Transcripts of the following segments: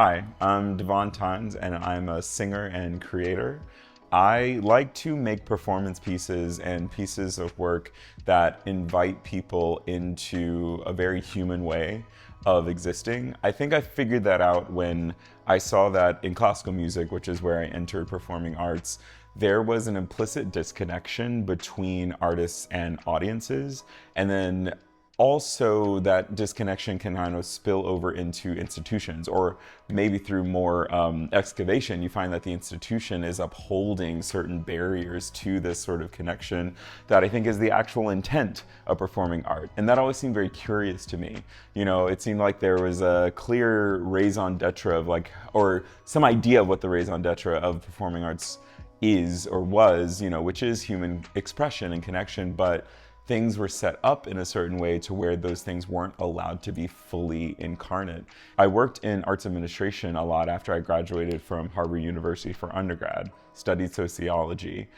Hi, I'm Davóne Tines, and I'm a singer and creator. I like to make performance pieces and pieces of work that invite people into a very human way of existing. I think I figured that out when I saw that in classical music, which is where I entered performing arts, there was an implicit disconnection between artists and audiences, and then also that disconnection can kind of spill over into institutions, or maybe through more excavation, you find that the institution is upholding certain barriers to this sort of connection that I think is the actual intent of performing art. And that always seemed very curious to me. You know, it seemed like there was a clear raison d'etre of or some idea of what the raison d'etre of performing arts is or was, which is human expression and connection, but things were set up in a certain way to where those things weren't allowed to be fully incarnate. I worked in arts administration a lot after I graduated from Harvard University for undergrad, studied sociology,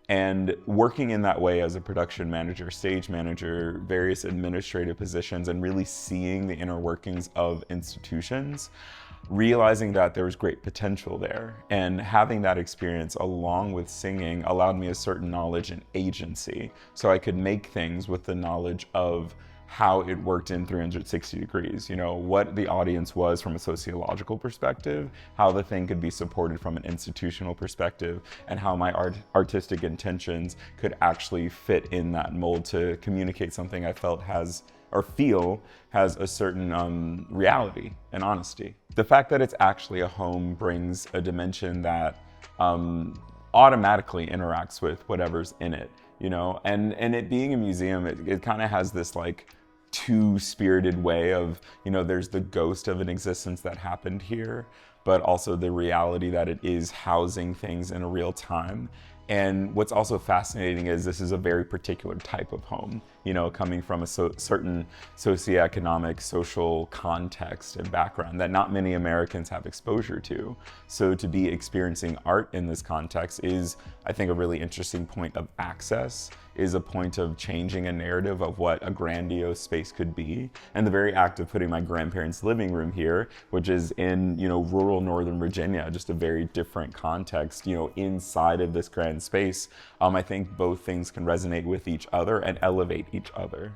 and working in that way as a production manager, stage manager, various administrative positions, and really seeing the inner workings of institutions, realizing that there was great potential there. And having that experience along with singing allowed me a certain knowledge and agency. So I could make things with the knowledge of how it worked in 360 degrees, what the audience was from a sociological perspective, how the thing could be supported from an institutional perspective, and how my artistic intentions could actually fit in that mold to communicate something I felt has a certain reality and honesty. The fact that it's actually a home brings a dimension that automatically interacts with whatever's in it, and it being a museum, it kind of has this two-spirited way of, there's the ghost of an existence that happened here, but also the reality that it is housing things in a real time. And what's also fascinating is this is a very particular type of home, coming from a certain socioeconomic, social context and background that not many Americans have exposure to. So to be experiencing art in this context is, I think, a really interesting point of access, is a point of changing a narrative of what a grandiose space could be. And the very act of putting my grandparents' living room here, which is in, rural Northern Virginia, just a very different context, inside of this grand space, I think both things can resonate with each other and elevate each other.